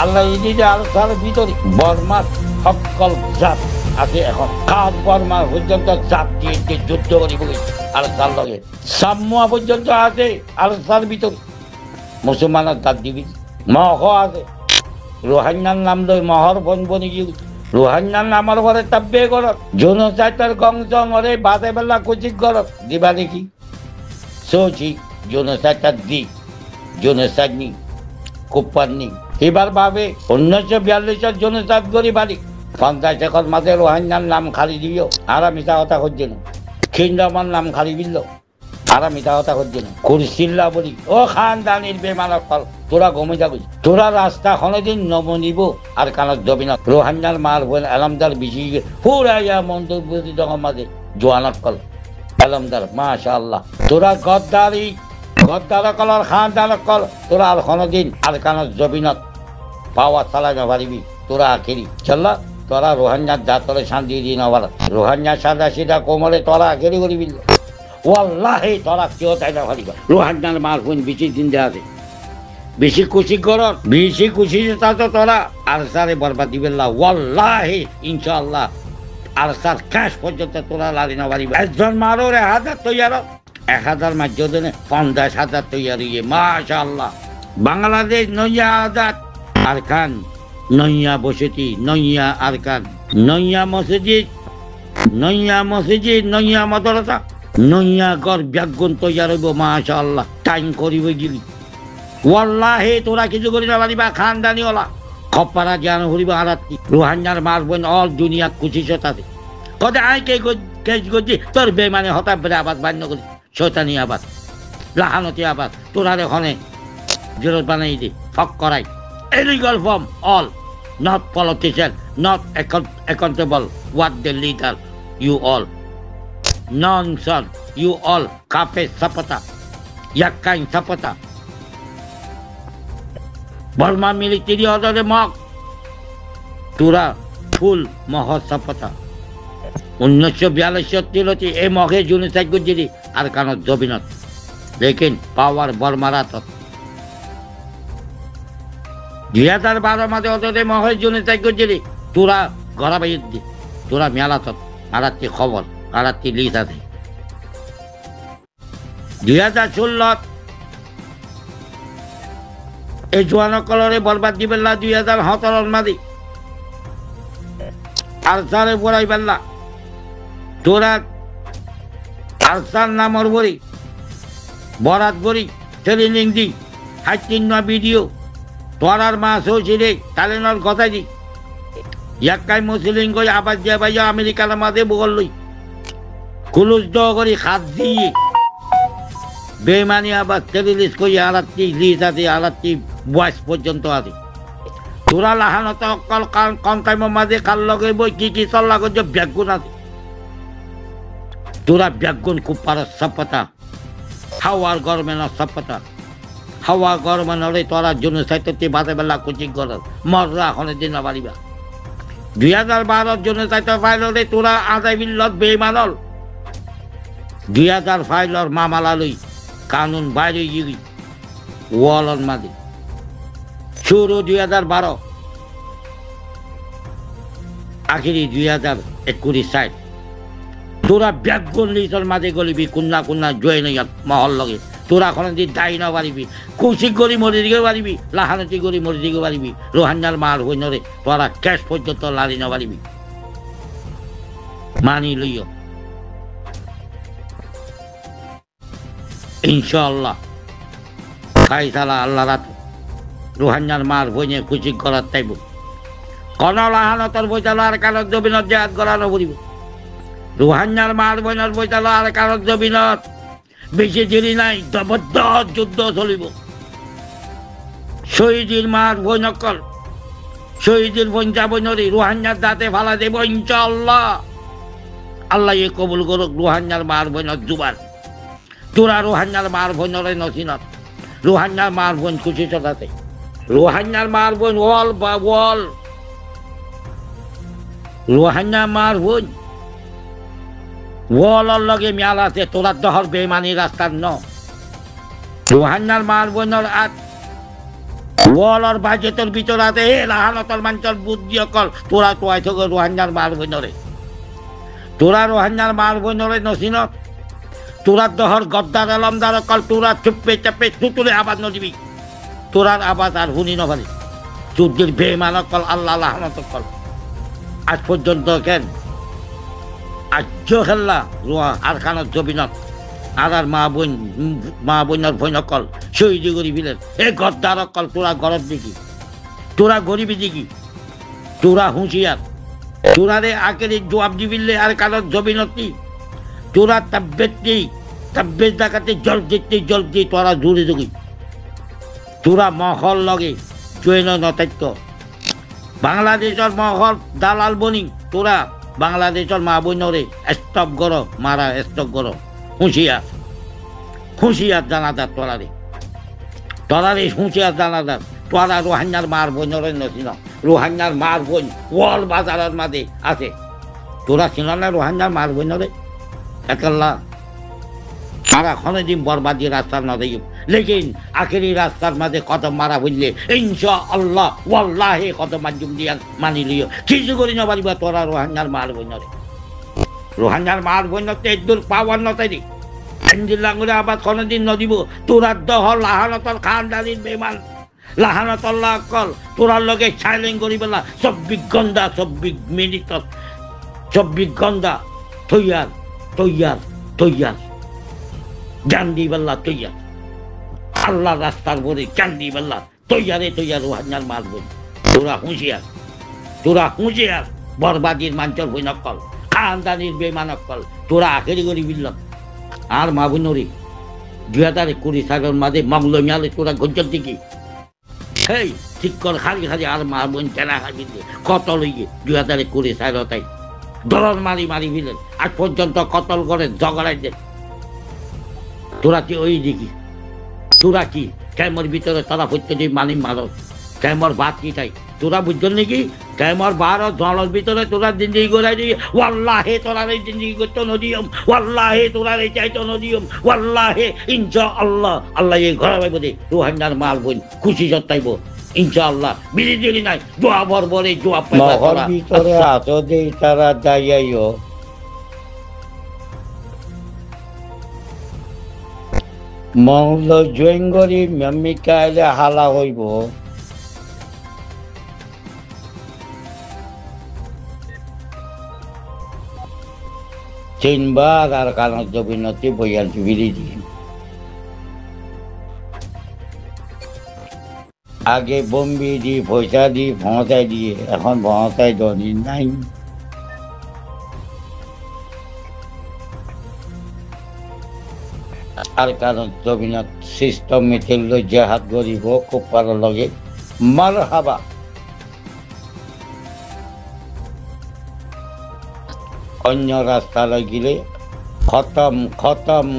আল্লাহ ইদিতে আলোচনার ভিতরে বর্মার সকল জাত আছে এখন খাস বর্মার পর্যন্ত জাত দিয়ে যুদ্ধ করি বলে আলোচনার লগে সাম্মুয়া পর্যন্ত আছে আলোচনার ভিতরে মুসলমানের জাত দিবি মহ আছে রোহাঙ্গার নাম লই মহর বন বনি গিয়ে রোহাঙ্গার নামের পরে তাব্বে করত জনসাইটার গংজং ওরে বাদে বেলা কুচিক করত দিবা দেখি সোচি জনসাইটার দি জনসাইড নি কুপ্পার নি এবার ভাবে 1942 জনসাইড করি বাড়ি 50 একর মাঝে রোহাঙ্গার নাম খালি দিও আর মিথ্যা কথা করছে না খিন্ডামার নাম খালি দিল আর মিথ্যা কথা করছে না কুরসিল্লা বলি ও খানদানির বেমানক ফল তোরা গমে যাবি তোরা রাস্তা কোনোদিন নমনিব আর কানত যাবি না রোহাঙ্গার মার বোন আলমদার বেশি হুরাইয়া মন্দর বুঝি তখন মাঝে জোয়ানত কল আলমদার মাশাআল্লাহ তোরা গদ্দারি গদ্দার কলর খানদান কল তোরা আর কোনোদিন আর কানত যাবি না পাওয়া চালাইতে পারিবি তোরা আখেরি চল্লা তোরা রোহাঙ্গার জাতরে শান্তি দিন আবার রোহাঙ্গা সাদা সিধা কোমরে তোরা আখেরি করিবি ওয়াল্লাহি তোরা কেউ তাই না পারিবা রোহাঙ্গার মার বোন বেশি দিন দেওয়া আছে বেশি খুশি করত বেশি খুশি তা তো তোরা আলসারে বরবাদ দিবেন না ওয়াল্লাহি ইনশাআল্লাহ আলসার ক্যাশ পর্যন্ত তোরা লারি না পারিবা একজন মারোর 1000 তৈয়ার 1000 মাধ্যমে 50,000 তৈয়ার ইয়ে মাশাআল্লাহ বাংলাদেশ নইয়া আজাদ আরকান নইয়া বসতি নইয়া আরকান নইয়া মসজিদ নইয়া মাদ্রাসা নইয়া ঘর ব্যাগুন তৈয়ার হইব মাশাআল্লাহ টাইম করিব গিলি ওয়াল্লাহি তোরা কিছু করি না পারিবা খানদানি ওলা খপ্পারা জ্ঞান হরিব আরাত্তি রোহাঙ্গার মার বোন অল দুনিয়া খুশি আছে কদে আই কে কেজ গজি তোর বেমানে হঠাৎ বেড়ে আবাদ বান্য করি শয়তানি আবাদ লাহানতি আবাদ তোরা এখানে জেরত বানাই দি ফক করাই illegal from all not politician not accountable what the leader you all nonsense you all kafe sapata yakkain sapata Burma military অর্ডারে মগ তোরা ফুল মহ সাপতা 1942 এই মগে জুনিসাইড করছিলি আর কানত জবিনত লেকিন পাওয়ার বর্মার হাতত 2012 মাঝে অর্ডারে মগে জুনিসাইড করছিলি তোরা গড়া বাইর দি তোরা মেলাতত আরাত্তি খবর আরাত্তি লিস আছে 2016 এই জোয়ানো কলরে বরবাদ দিবেন না 2017 মাদি আলসারে বড়াই বেল্লা তোরা আলসার নামর বড়ি বরাত বড়ি ট্রেনিং দি হাইটিন না ভিডিও তোরার মাস হয়েছে রে তালেনর কথা দি ইয়াক্কাই মুসলিম কই আবার যে ভাইয়া আমেরিকার মাঝে বগল লই কুলুস দ করি হাত দিয়ে বেমানি আবার টেলিলিস কই আরাত্তি লিস আছে আরাত্তি বয়স পর্যন্ত আছে তোরা লাহানত অকল কম টাইমের মাঝে কাল লগে বই কি চল্লা করছ ব্যাগুন আছে তোরা ব্যাগুন খুব পারো সপতা হাওয়ার গরমে না সপতা হাওয়া গরমে নলে তোরা জন্য সাইতে বাদে বেলা কোচিং কর মররা এখন দিন পারিবা 2012 জন্য সাইতে ফাইলরে তোরা আদাই বিল্লত বেমানল 2000 ফাইলর মামালা লই কানুন বাইরে গিরি ওয়ালন মাদি শুরু 2012 আখিরি 2021 সাইড তোরা ব্যাগুন লিসর মাঝে গলিবি কুন্না জয় নই মহল লগে তোরা এখন দি দায়ী না পারিবি কৌশিক গরি মরি দিকে পারিবি লাহানতি গরি মরি দিকে পারিবি রোহাঙ্গার মার হইনরে তোরা ক্যাশ পর্যন্ত লারি না পারিবি মানি লইও ইনশাআল্লাহ খাইসালা আল্লাহ রাত রোহাঙ্গার মার বইনে খুশি করার তাইব কোন লাহানতর বইতালো আর কারক জবিনত জেহাদ করানো পড়িব রোহাঙ্গার মার বইনের বইতালো আর কারক জবিনত বেশি দেরি নাই জবরদস্ত যুদ্ধ চলিব শহীদের মার বই নকল শহীদের বইন যাব নরি রোহাঙ্গার দাঁতে ফালা দেব ইনশাআল্লাহ আল্লাহ এ কবুল করুক রোহাঙ্গার মার বইনত জুবান তোরা রোহাঙ্গার মার বোনরে নসিনত রোহাঙ্গার মার বোন খুশি চলাতে রোহাঙ্গার মার বোন ওয়াল বা ওয়াল রোহাঙ্গা মার বোন ওয়ালর লগে মিয়াল আছে তোরা দহর বেমানি রাস্তার ন রোহাঙ্গার মার বোনের আট ওয়ালার বাজেটের ভিতর আছে হে লাহানতর মাঞ্চল বুদ্ধি অকল তোরা তো আইছ রোহাঙ্গার মার বইনরে তোরা রোহাঙ্গার মার বইনরে নসিনত তোরা দহর গদ্দার আলমদার অকল তোরা চুপে চাপে তুতুলে আবাদ নদিবি তোরার আবাদ আর হুনি নভারি যুদ্ধের বেমান অকল আল্লাহ লাহানত অকল আজ পর্যন্ত কেন আজ খেললা রোহা আর খানত জবিনত আর মা বোনের ভয় নকল শহীদ করি বিলেন এ গদ্দার অকল তোরা গরব দিকি তোরা গরিবি দিকি তোরা হুঁশিয়ার তোরারে আকেরে জবাব দিবিলে আর কারণ জবিনতি তোরা তাব্বেত দেখাতে জল দিয়ে তোরা জুড়ে জুগি তোরা মহল লগে জৈন নতাত্য বাংলাদেশের মহল দালাল বনি তোরা বাংলাদেশের মা বোনরে স্টপ গর মারা স্টপ গর হুঁশিয়ার জানাদার তোরারে হুঁশিয়ার জানাদার তোরা রোহাঙ্গার মার বোনরে নছিল রোহাঙ্গার মার বোন ওয়াল বাজারের মাঝে আছে তোরা ছিল না রোহাঙ্গার মার বোনরে একল্লা তারা কোনদিন বরবাদি রাস্তার না দেখি লেকিন আখেরি রাস্তার মাঝে কদম মারা বুঝলে ইনশা আল্লাহ ওয়াল্লাহি কদম মাজুম দিয়া মানি লিও কিছু করি না পারিবা তোরা রোহাঙ্গার মার বোনরে রোহাঙ্গার মার বোনতে দূর পাওয়ার নতাই আঞ্জিল্লাঙ্গুরে আবার কোনদিন নদিব তোরা দহ লাহানতর খানদানির বেমান লাহানতল্লাহ কল তোরার লগে সাইলেন করি বেলা 24 মিনিট 24 ঘন্টা তৈয়ার জান্দি বেল্লা তৈয়ার আল্লাহ রাস্তার বলে চান্দি বেল্লা তৈয়ার রোহাঙ্গার মার বোন তোরা হুঁশিয়ার বরবাদির মাঞ্চল বই নকল খানদানির বেমান অকল তোরা আখেরি করি বিল্লাম আর মা বোনরি 2020 সালের মাঝে মঙ্গল মেয়ালে তোরা গজ্জর দিকে হেই ঠিক কর খালি আর মা বোন চেনা খাবি কতল হইয়ে 2020 সাল তাই দলন মারি বিলেন আজ পর্যন্ত কতল করে ঝগড়াই দেন তোরা কি ওই দিকি তোরা কি ক্যামর ভিতরে তারা প্রত্যেক মানি মারো ক্যামর ভাত কি তাই তোরা বুঝছেন নাকি ক্যামর বারো জলের ভিতরে তোরা জিন্দিগি গোড়াই দিই ওয়াল্লাহে তোরা এই জিন্দিগি করতো নদিয়ম ওয়াল্লাহে তোরা এই চাইতো নদিয়ম ওয়াল্লাহে ইনশা আল্লাহ এই ঘরে পাইব দে রোহাঙ্গার মাল বোন খুশি সত্তাইব ইনশা আল্লাহ বিধি দিলি নাই দোয়া বরবরে দোয়া পাইবা তোরা ভিতরে আছো দেই তারা যাইয়াইও মৌল জৈঙ্গরি মেমিকাইলে হালা হইব তিনবার আর কারণ জবিনতি বইয়াল বিলি দিয়ে আগে বম্বি দি পয়সা দি ভঁসাই দিয়ে এখন ভঁসাই ধনী নাই আর কারণ জবিনত সিস্টেম মিছিল জেহাদ গরিব কোপার লগে মার হাবা অন্য রাস্তালৈ গেলে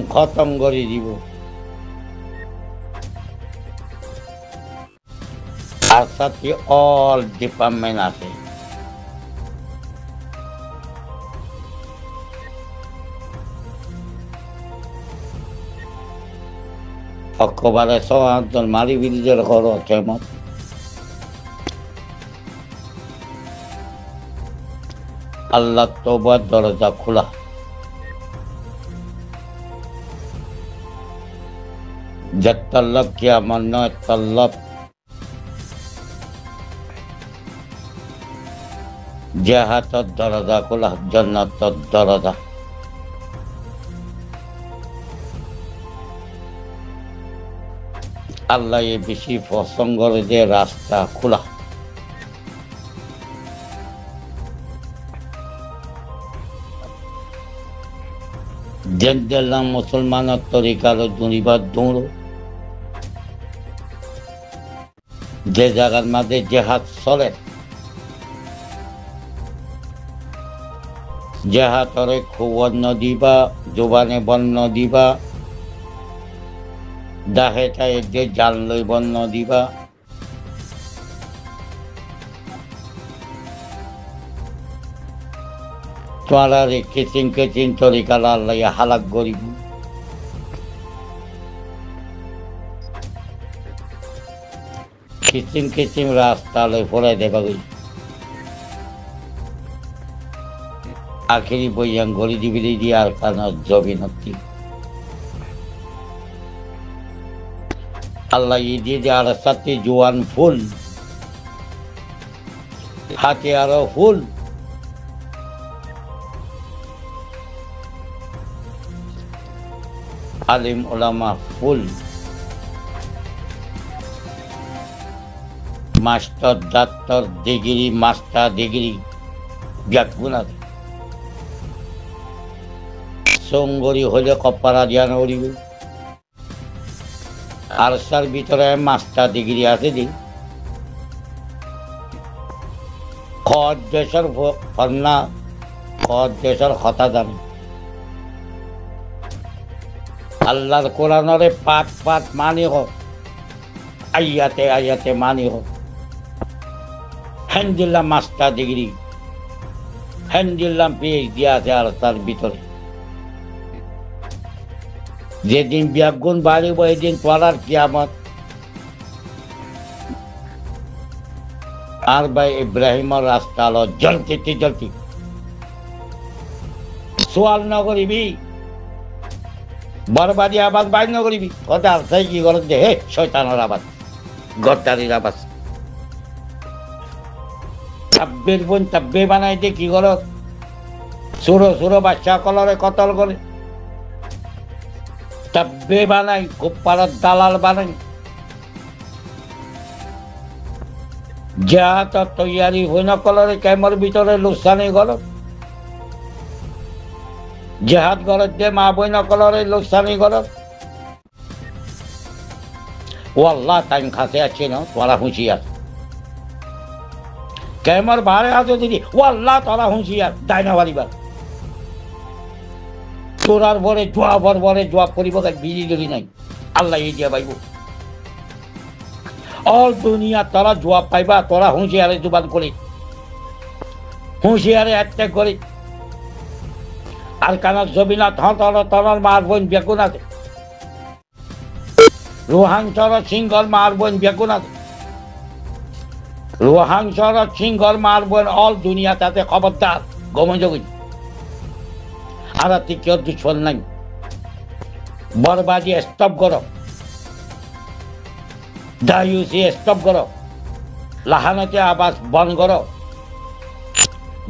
খতম করে দিব আর সাথে অল ডিপার্টমেন্ট আছে অকবারে 100 জন মারি বিলিজের ঘর কেমন আল্লাহ তওবার দরজা খোলা যে তলব কি আমার নয় তলব জাহাতর দরজা খোলা জান্নাতর দরজা আল্লাহ এ বেশি পছন্দ করে যে রাস্তা খোলা জেন্দেলাম মুসলমানের তরিকার দুনিবার দৌড় যে জায়গার মাঝে জেহাদ চলে জেহাদরে খুবর্ণ দিবা জোবানে বর্ণ দিবা দাহে চাই যে জাল লই বর্ণ দিবা তোরারে কেচিন তরিকা আল্লাহ হালাক গরিব কিচিম কিচিম রাস্তালৈ ফুৰাই দেবা গৈ আখেরি বইয়াং গলি দিবিলি দিয়ে আর কানত জবিনতি আল্লাহ দিয়ে যে আর সাথে জোয়ান ফুল হাতে আরো ফুল আলিম ওলামা ফুল master doctor degree master degree ব্যাকুণ আছে সঙ্গরি হলে কপারা দিয়া নড়িব আর তার ভিতরে মাস্টার ডিগ্রি আছে দি খদ দেশের ফন্না খদ দেশের হতা জানি আল্লাহর কোরআনরে পাঠ পাঠ মানি হোক আইয়াতে আইয়াতে মানি হোক হ্যান্ডিল্লাম মাস্টার ডিগ্রি হ্যান্ডিল্লাম পিএইচডি আছে আর তার ভিতরে যেদিন ব্যাগুণ বাড়িব এদিন পড়ার কিয়ামত আর ভাই ইব্রাহিমর রাস্তা হলো জলতে জলতে সোয়াল ন করিবি বরবাদি আবাদ বাইর ন করিবি কথা আর্থাই কি করত যে হে শয়তানের আবাদ গদ্দারির আবাদ তাব্বের বোন তাব্বে বানাই দে কি করত সুরো সুরো বাচ্চা কলরে কতল করে তাব্বে বানাই খুব পাড়ার দালাল বানাই যা তো তৈয়ারি হই না কলরে কেমর ভিতরে লোকসানি গল জেহাদ গলত দে মা বই না কলরে লোকসানি গল ও আল্লাহ টাইম খাসে আছে না তোরা হুঁশিয়ার কেমর বারে আছে দিদি ও আল্লাহ তোরা হুঁশিয়ার ডাইনা বাড়িবার তোরার বরে জোয়াব করিব বিজি যদি নাই আল্লাহ এই দিয়া পাইব অল দুনিয়া তোরা জবাব পাইবা তোরা হুঁশিয়ারে জুবান করি হুঁশিয়ারে অ্যাটাক করি আর কানার জবিনা তনার মার বোন বেগুন আছে রোহাংসর সিংহর মার বোন বেগুন আছে রোহাংসর সিংহর মার বোন অল দুনিয়া তাতে খবরদার গমযোগী আর কেউ দুশ্মন নাই বরবাদি স্টপ করো দায়ুসি স্টপ করো লাহানতে আবাস বন্ধ করো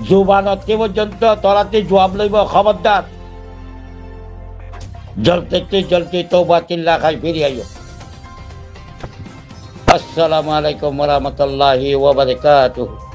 জুবানতে পর্যন্ত তোরাতে জবাব লইব খবরদার জলতে তওবা চিল্লা খাই ফিরে আইও আসসালামু আলাইকুম ওয়া রাহমাতুল্লাহি ওয়া বারাকাতুহু